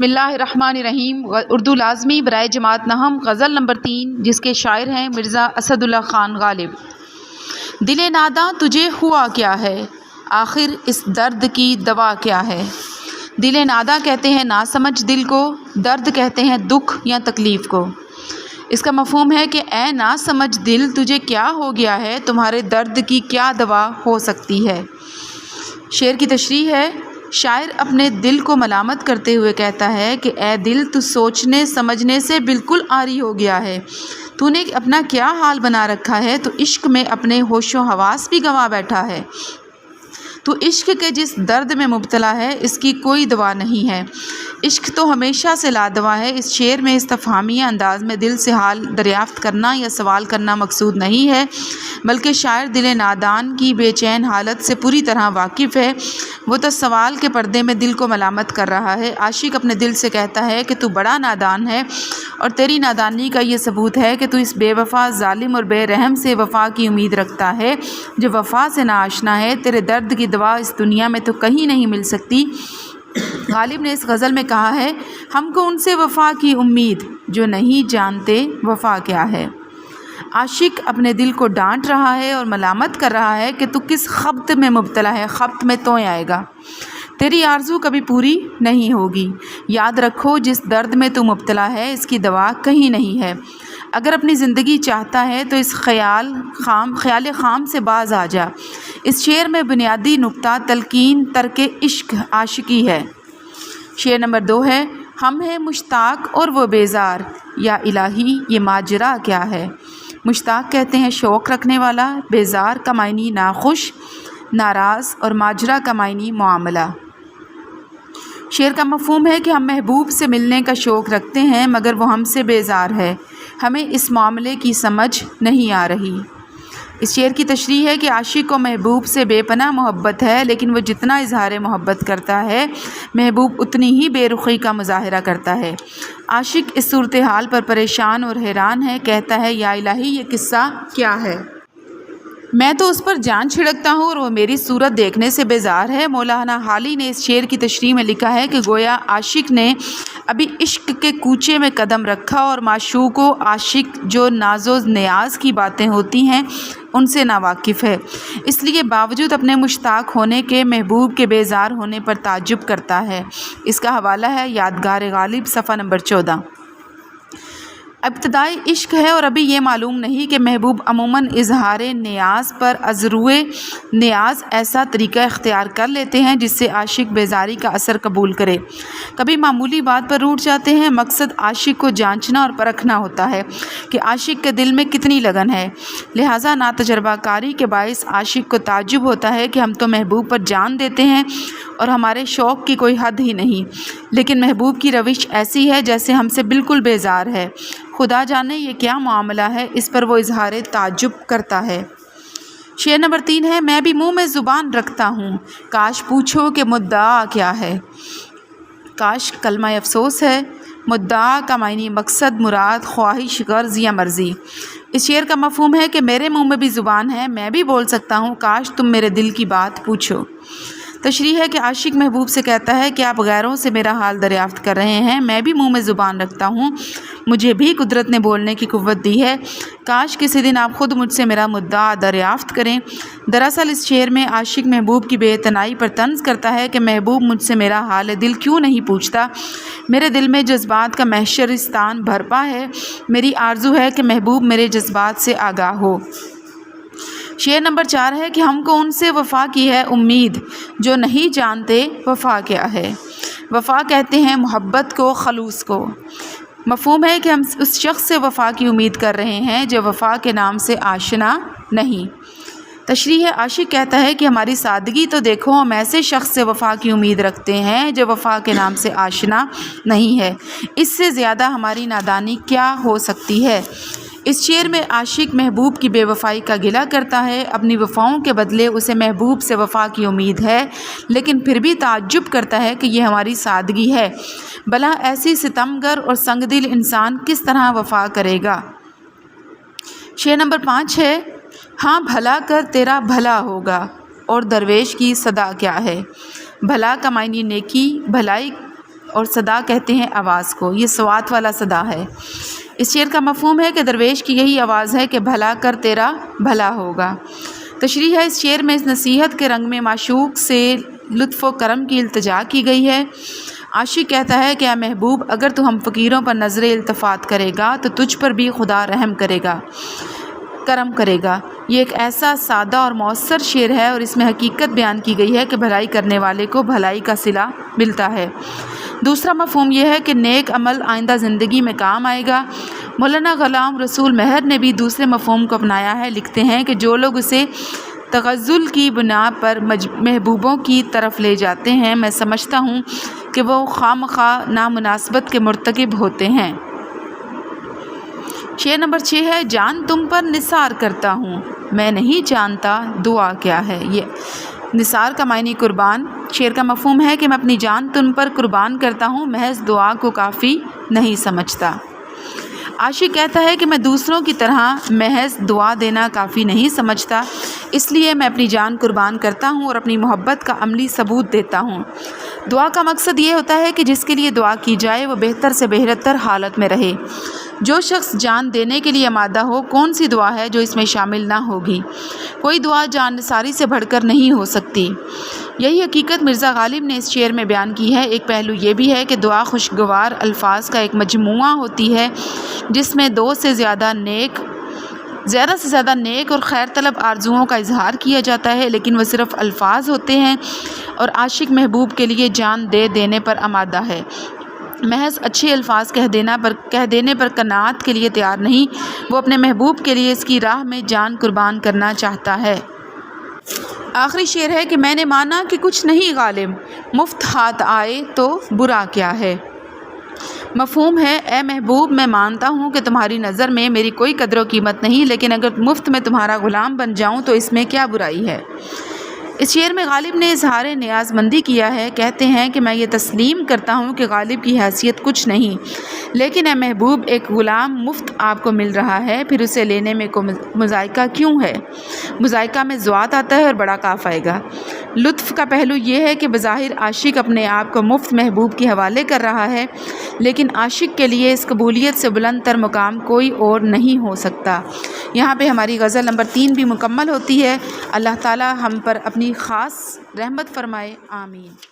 بسم اللہ الرحمن الرحیم۔ اردو لازمی برائے جماعت نہم، غزل نمبر 3، جس کے شاعر ہیں مرزا اسد اللہ خان غالب۔ دل ناداں تجھے ہوا کیا ہے، آخر اس درد کی دوا کیا ہے۔ دل ناداں کہتے ہیں ناسمجھ دل کو، درد کہتے ہیں دکھ یا تکلیف کو۔ اس کا مفہوم ہے کہ اے ناسمجھ دل، تجھے کیا ہو گیا ہے، تمہارے درد کی کیا دوا ہو سکتی ہے۔ شعر کی تشریح ہے، شاعر اپنے دل کو ملامت کرتے ہوئے کہتا ہے کہ اے دل، تو سوچنے سمجھنے سے بالکل عاری ہو گیا ہے، تو نے اپنا کیا حال بنا رکھا ہے، تو عشق میں اپنے ہوش و حواس بھی گنوا بیٹھا ہے۔ تو عشق کے جس درد میں مبتلا ہے، اس کی کوئی دوا نہیں ہے۔ عشق تو ہمیشہ سے لادوا ہے۔ اس شعر میں استفہامیہ انداز میں دل سے حال دریافت کرنا یا سوال کرنا مقصود نہیں ہے، بلکہ شاعر دل نادان کی بے چین حالت سے پوری طرح واقف ہے۔ وہ تو سوال کے پردے میں دل کو ملامت کر رہا ہے۔ عاشق اپنے دل سے کہتا ہے کہ تو بڑا نادان ہے، اور تیری نادانی کا یہ ثبوت ہے کہ تو اس بے وفا ظالم اور بے رحم سے وفا کی امید رکھتا ہے جو وفا سے ناآشنا ہے۔ تیرے درد کی دوا اس دنیا میں تو کہیں نہیں مل سکتی۔ غالب نے اس غزل میں کہا ہے، ہم کو ان سے وفا کی امید جو نہیں جانتے وفا کیا ہے۔ عاشق اپنے دل کو ڈانٹ رہا ہے اور ملامت کر رہا ہے کہ تو کس خبط میں مبتلا ہے، خبط میں تو آئے گا، تیری آرزو کبھی پوری نہیں ہوگی۔ یاد رکھو، جس درد میں تو مبتلا ہے، اس کی دوا کہیں نہیں ہے۔ اگر اپنی زندگی چاہتا ہے تو اس خیال خام سے باز آ جا۔ اس شعر میں بنیادی نقطہ تلقین ترک عشق عاشقی ہے۔ شعر نمبر 2 ہے، ہم ہیں مشتاق اور وہ بیزار، یا الہی یہ ماجرا کیا ہے۔ مشتاق کہتے ہیں شوق رکھنے والا، بیزار کا معنی ناخوش، ناراض، اور ماجرا کا معنی معاملہ۔ شعر کا مفہوم ہے کہ ہم محبوب سے ملنے کا شوق رکھتے ہیں، مگر وہ ہم سے بیزار ہے، ہمیں اس معاملے کی سمجھ نہیں آ رہی۔ اس شعر کی تشریح ہے کہ عاشق کو محبوب سے بے پناہ محبت ہے، لیکن وہ جتنا اظہار محبت کرتا ہے، محبوب اتنی ہی بے رخی کا مظاہرہ کرتا ہے۔ عاشق اس صورتحال پر پریشان اور حیران ہے، کہتا ہے یا الہی یہ قصہ کیا ہے۔ میں تو اس پر جان چھڑکتا ہوں اور وہ میری صورت دیکھنے سے بیزار ہے۔ مولانا حالی نے اس شعر کی تشریح میں لکھا ہے کہ گویا عاشق نے ابھی عشق کے کوچے میں قدم رکھا، اور معشوق و عاشق جو ناز و نیاز کی باتیں ہوتی ہیں ان سے ناواقف ہے، اس لیے باوجود اپنے مشتاق ہونے کے محبوب کے بیزار ہونے پر تعجب کرتا ہے۔ اس کا حوالہ ہے یادگار غالب صفحہ نمبر 14۔ ابتدائی عشق ہے، اور ابھی یہ معلوم نہیں کہ محبوب عموماً اظہار نیاز پر ازروئے نیاز ایسا طریقہ اختیار کر لیتے ہیں جس سے عاشق بیزاری کا اثر قبول کرے۔ کبھی معمولی بات پر روٹھ جاتے ہیں۔ مقصد عاشق کو جانچنا اور پرکھنا ہوتا ہے کہ عاشق کے دل میں کتنی لگن ہے، لہٰذا ناتجربہ کاری کے باعث عاشق کو تعجب ہوتا ہے کہ ہم تو محبوب پر جان دیتے ہیں اور ہمارے شوق کی کوئی حد ہی نہیں، لیکن محبوب کی روش ایسی ہے جیسے ہم سے بالکل بیزار ہے۔ خدا جانے یہ کیا معاملہ ہے، اس پر وہ اظہار تعجب کرتا ہے۔ شعر نمبر 3 ہے، میں بھی منہ میں زبان رکھتا ہوں، کاش پوچھو کہ مدعا کیا ہے۔ کاش کلمہ افسوس ہے۔ مدعا کا معنی مقصد، مراد، خواہش، غرض یا مرضی۔ اس شعر کا مفہوم ہے کہ میرے منہ میں بھی زبان ہے، میں بھی بول سکتا ہوں، کاش تم میرے دل کی بات پوچھو۔ تشریح ہے کہ عاشق محبوب سے کہتا ہے کہ آپ غیروں سے میرا حال دریافت کر رہے ہیں، میں بھی منہ میں زبان رکھتا ہوں، مجھے بھی قدرت نے بولنے کی قوت دی ہے، کاش کسی دن آپ خود مجھ سے میرا مدعا دریافت کریں۔ دراصل اس شعر میں عاشق محبوب کی بے اعتنائی پر طنز کرتا ہے کہ محبوب مجھ سے میرا حال دل کیوں نہیں پوچھتا، میرے دل میں جذبات کا محشرستان بھرپا ہے، میری آرزو ہے کہ محبوب میرے جذبات سے آگاہ ہو۔ شعر نمبر 4 ہے کہ ہم کو ان سے وفا کی ہے امید جو نہیں جانتے وفا کیا ہے۔ وفا کہتے ہیں محبت کو، خلوص کو۔ مفہوم ہے کہ ہم اس شخص سے وفا کی امید کر رہے ہیں جو وفا کے نام سے آشنا نہیں۔ تشریح ہے، عاشق کہتا ہے کہ ہماری سادگی تو دیکھو، ہم ایسے شخص سے وفا کی امید رکھتے ہیں جو وفا کے نام سے آشنا نہیں ہے، اس سے زیادہ ہماری نادانی کیا ہو سکتی ہے۔ اس شعر میں عاشق محبوب کی بے وفائی کا گلہ کرتا ہے، اپنی وفاؤں کے بدلے اسے محبوب سے وفا کی امید ہے، لیکن پھر بھی تعجب کرتا ہے کہ یہ ہماری سادگی ہے، بھلا ایسی ستمگر اور سنگ دل انسان کس طرح وفا کرے گا۔ شعر نمبر 5 ہے، ہاں بھلا کر تیرا بھلا ہوگا، اور درویش کی صدا کیا ہے۔ بھلا کا معنی نیکی، بھلائی اور صدا کہتے ہیں آواز کو، یہ سوات والا صدا ہے۔ اس شعر کا مفہوم ہے کہ درویش کی یہی آواز ہے کہ بھلا کر تیرا بھلا ہوگا۔ تشریح ہے، اس شعر میں اس نصیحت کے رنگ میں معشوق سے لطف و کرم کی التجا کی گئی ہے۔ عاشق کہتا ہے کہ اے محبوب، اگر تو ہم فقیروں پر نظر التفات کرے گا تو تجھ پر بھی خدا رحم کرے گا، کرم کرے گا۔ یہ ایک ایسا سادہ اور مؤثر شعر ہے اور اس میں حقیقت بیان کی گئی ہے کہ بھلائی کرنے والے کو بھلائی کا صلہ ملتا ہے۔ دوسرا مفہوم یہ ہے کہ نیک عمل آئندہ زندگی میں کام آئے گا۔ مولانا غلام رسول مہر نے بھی دوسرے مفہوم کو اپنایا ہے۔ لکھتے ہیں کہ جو لوگ اسے تغزل کی بنا پر محبوبوں کی طرف لے جاتے ہیں، میں سمجھتا ہوں کہ وہ خواہ نامناسبت کے مرتکب ہوتے ہیں۔ شعر نمبر 6 ہے، جان تم پر نثار کرتا ہوں، میں نہیں جانتا دعا کیا ہے۔ یہ نثار کا معنی قربان۔ شعر کا مفہوم ہے کہ میں اپنی جان تم پر قربان کرتا ہوں، محض دعا کو کافی نہیں سمجھتا۔ عاشق کہتا ہے کہ میں دوسروں کی طرح محض دعا دینا کافی نہیں سمجھتا، اس لیے میں اپنی جان قربان کرتا ہوں اور اپنی محبت کا عملی ثبوت دیتا ہوں۔ دعا کا مقصد یہ ہوتا ہے کہ جس کے لیے دعا کی جائے وہ بہتر سے بہتر حالت میں رہے۔ جو شخص جان دینے کے لیے آمادہ ہو، کون سی دعا ہے جو اس میں شامل نہ ہوگی؟ کوئی دعا جان نثاری سے بڑھ کر نہیں ہو سکتی۔ یہی حقیقت مرزا غالب نے اس شعر میں بیان کی ہے۔ ایک پہلو یہ بھی ہے کہ دعا خوشگوار الفاظ کا ایک مجموعہ ہوتی ہے جس میں زیادہ سے زیادہ نیک اور خیر طلب آرزوؤں کا اظہار کیا جاتا ہے، لیکن وہ صرف الفاظ ہوتے ہیں اور عاشق محبوب کے لیے جان دے دینے پر آمادہ ہے۔ محض اچھے الفاظ کہہ دینے پر قناعت کے لیے تیار نہیں، وہ اپنے محبوب کے لیے اس کی راہ میں جان قربان کرنا چاہتا ہے۔ آخری شعر ہے کہ میں نے مانا کہ کچھ نہیں غالب، مفت ہاتھ آئے تو برا کیا ہے۔ مفہوم ہے، اے محبوب، میں مانتا ہوں کہ تمہاری نظر میں میری کوئی قدر و قیمت نہیں، لیکن اگر مفت میں تمہارا غلام بن جاؤں تو اس میں کیا برائی ہے۔ اس شعر میں غالب نے اظہار نیاز مندی کیا ہے۔ کہتے ہیں کہ میں یہ تسلیم کرتا ہوں کہ غالب کی حیثیت کچھ نہیں، لیکن اے محبوب، ایک غلام مفت آپ کو مل رہا ہے، پھر اسے لینے میں مذائقہ کیوں ہے؟ مذائقہ میں زوات آتا ہے اور بڑا کاف آئے گا۔ لطف کا پہلو یہ ہے کہ بظاہر عاشق اپنے آپ کو مفت محبوب کے حوالے کر رہا ہے، لیکن عاشق کے لیے اس قبولیت سے بلند تر مقام کوئی اور نہیں ہو سکتا۔ یہاں پہ ہماری غزل نمبر 3 بھی مکمل ہوتی ہے۔ اللہ تعالی ہم پر اپنی خاص رحمت فرمائے، آمین۔